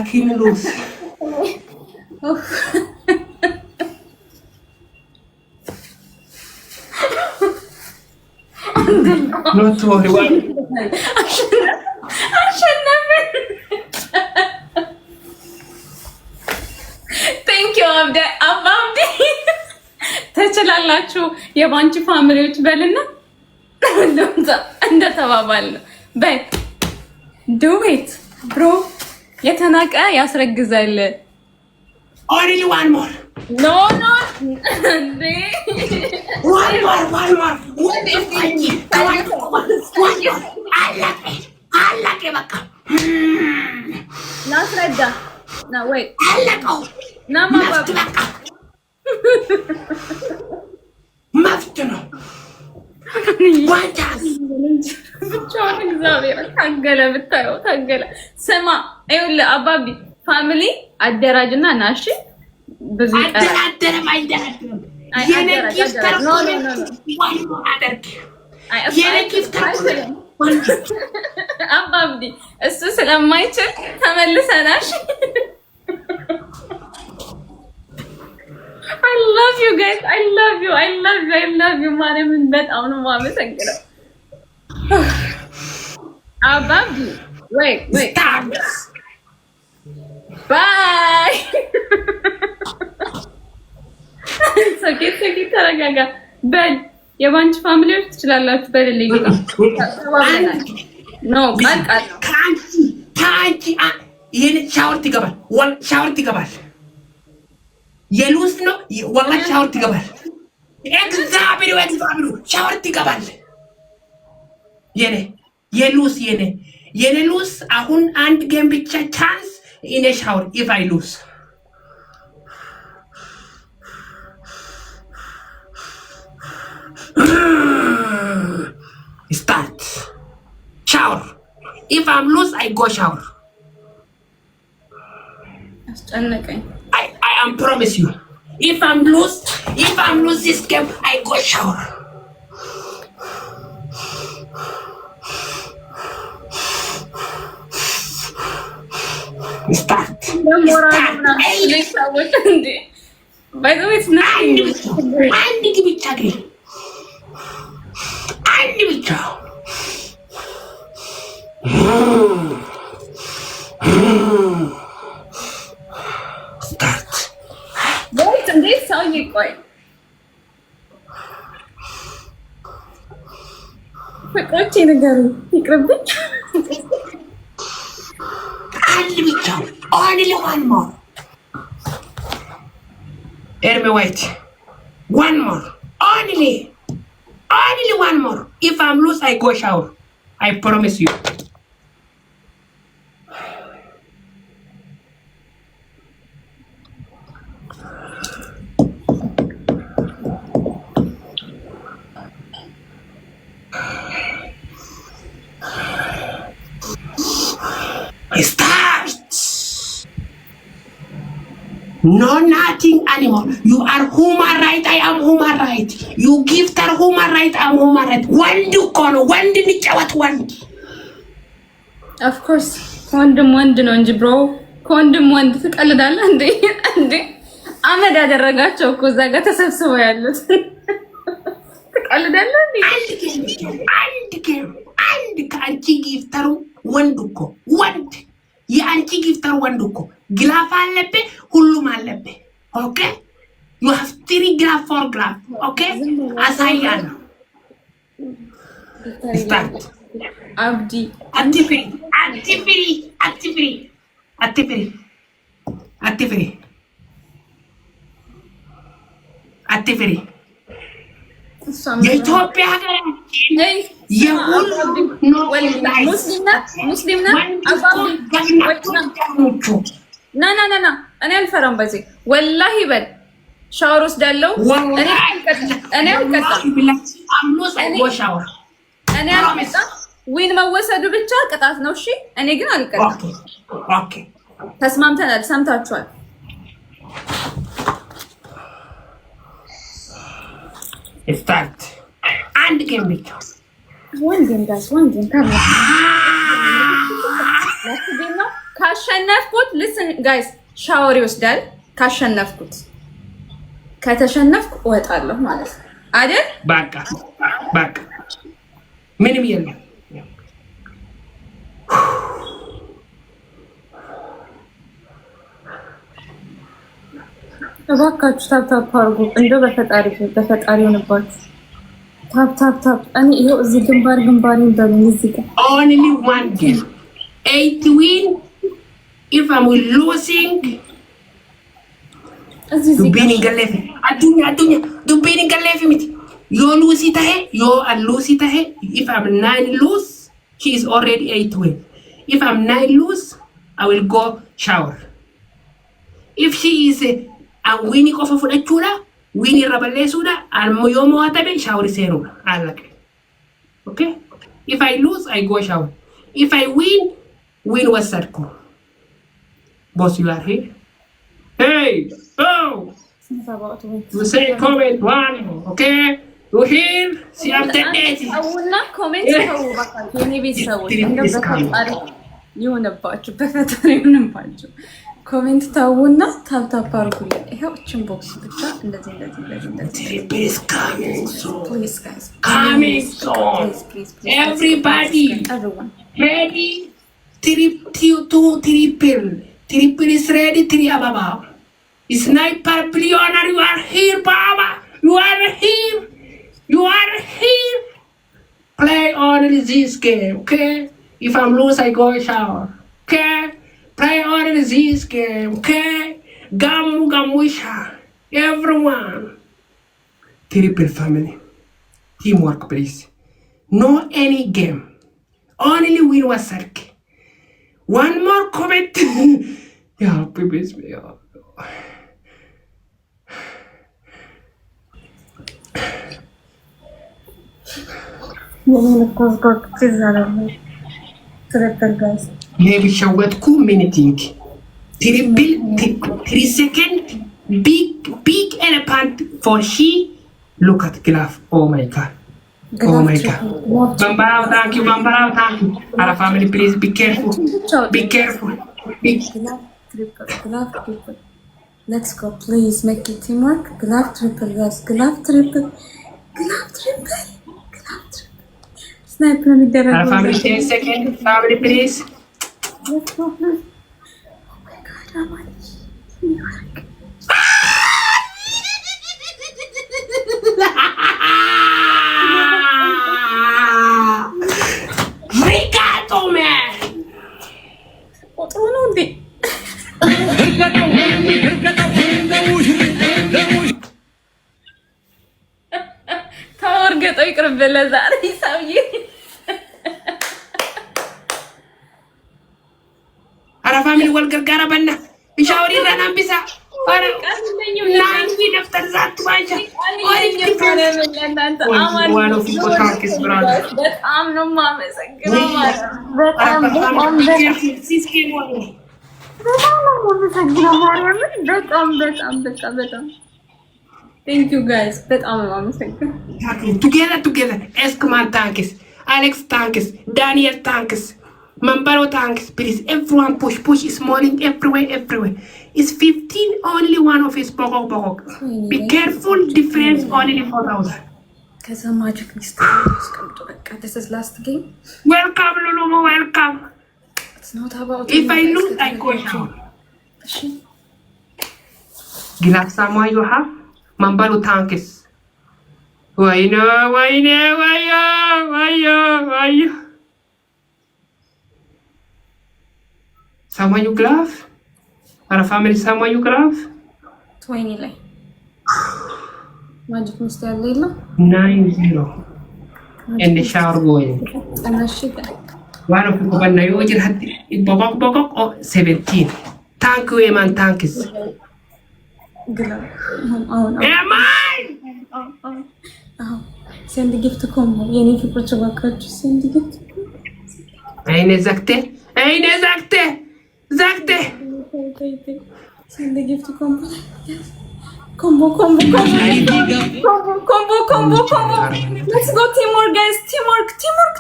let him lose. Not worry. Thank you, Abdi. ተችላላችሁ የባንቺ ፋሚሊዎች በልና እንደ ተባባል ነው። በይ do it bro የተናቀ ያስረግዛል። Only one more. No. One more. What is it? አላቀ በቃ ናስረዳ ና ወይ አላቀው ና ማባባ መፍት ነው። ዋንታስ ብቻውን እግዚአብሔር ታገለ ብታየው ታገለ። ስማ ይኸውልህ አባቢ ፋሚሊ አደራጅና ናሽ ብዙ አደራደረም አይደራደረም የነኪፍተር አባቢ እሱ ስለማይችል ተመልሰናሽ I love you guys. I love you. ማርያምን በጣም ነው የማመሰግነው። አባቢ wait. Bye. ሰኪት ተረጋጋ። በል የባንቺ ፋሚሊዎች ትችላላችሁ። በልልኝ ነው ቃል ከአንቺ ይሄን ሻወር ትገባል የሉስ ነው ወላሂ ሻወር ትገባል። እግዚአብሔር ሻወር ትገባል። የኔ ሉስ አሁን አንድ ጌም ብቻ ቻንስ ኢኔ ሻወር ኢፍ አይ ሉስ start shower if I'm lose I go shower አስጨነቀኝ። I am promise you. If I'm lose this game, I go shower. Start. By the way, it's not. እንዴት ሰው ይቆይ ፍቅሮቼ ነገሩ ይቅርብኝ። አንድ ብቻ only one more. Erme wait. One more. Only one more. If I'm lose I go shower. I promise you. Start. No nothing anymore. You are human right. I am human right. You give her human right. I am human right. ወንድ እኮ ነው ወንድ ንጫወት ወንድ of course ወንድ ነው እንጂ ብሮ ከወንድም ወንድ ትቀልዳለህ እንዴ አመድ ያደረጋቸው እኮ እዛ ጋር ተሰብስበው ያሉት ትቀልዳለህ እንዴ አንድ ከአንቺ ጊፍተሩ ወንድ እኮ ወንድ የአንቺ ጊፍተር ወንድ እኮ ግላፍ አለብህ ሁሉም አለብህ። ኦኬ you have 3 ግላፍ 4 ግላፍ ኦኬ አሳያለሁ። ስታርት አብዲ አትፍሪ የኢትዮጵያ ሙስሊም ና እኔ አልፈራም። በዚህ ወላሂ በል ሻወር ወስዳለሁ። እኔ አልቀጣም። ዊን መወሰዱ ብቻ ቅጣት ነው። እሺ እኔ ግን አልቀጣም። ተስማምተናል። ሰምታችኋል። ስታርት አንድ ጌም ብቻ ካሸነፍኩት listen guys ሻወር ይወስዳል። ካሸነፍኩት ከተሸነፍኩ እወጣለሁ ማለት ነው አይደል? በቃ ምንም የለም። እባካችሁ ታፕ አድርጉ። እንደው በፈጣሪ ሆነባችሁ ታፕ እኔ ይኸው እዚህ ግንባር እንደምን እዚህ ጋር only one game 8 win if I'm losing dubbin ingalefi dubbin ingalefi miti yo lusi tahe if I'm 9 lose he is already 8 win if I'm 9 lose I will go shower if she is a winning of fudachula winning rabalesuna almo yo mo atabe shower seruna alake okay if I lose I go shower if I win was circle boss you are here hey oh you say comment one okay you hear see after that አውና ኮሜንት ተው ባካችሁ የኔ ቤተሰቦች እንደው በፈጣሪ ይሆነባችሁ በፈጣሪ ይሆነባችሁ ኮሜንት ታውና ታፕ አድርጉልኝ። ይሄው እቺን ቦክስ ብቻ እንደዚህ please coming soon everybody ready triple is ready 3 ababa sniper billionaire you are here baba you are here play only this game okay if I'm lose I go shower okay play only this game okay gamusha everyone triple family teamwork please no any game only win was circle one more comment yeah please ትሪፕል ጋይስ maybe shawatku minute triple 3 second big elephant for she look at glove oh my god Bambarao, thank you our family please be careful glove triple let's go please make it teamwork glove triple guys glove triple sniper የሚደረግ our family 10 seconds family please let's go please oh my god how much Ricardo man otro no de ታወርገጠው ይቅርብለ ዛሬ ሰውዬ አራ ፋሚሊ ወልገርጋራ በና ሻወሪ ረናምቢሳ አረ ናንቺ ደፍተር ዛት ባንቻ በጣም ነው የማመሰግነው ማለት በጣም thank you guys በጣም ነው የማመሰግነው together Eskman thanks Alex thanks Daniel thanks Mambaro thanks please everyone push is morning everywhere it's 15 only one of his bogok be careful difference only 4000 ከዛ ማጂክ ሚስተር ስቀምጦ በቃ this is last game welcome Lulu welcome it's not about if I lose I go down እሺ ግላፍ ሳሙዋ you have Mambaro thanks ወይኔ Someone you glove? Our family someone you glove? 20 ላይ ማጂክ ሚስተር ያለ የለም 9-0 and the shower going ተነሽተ one of you when you just had bogok 17 thank you man thanks ግላ አሁን send gift combo የኔ ፍቅሮች ባካችሁ send gift አይኔ ዘክቴ send gift combo combo let's go teamwork guys teamwork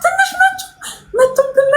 ትንሽ ናቸው መጡብን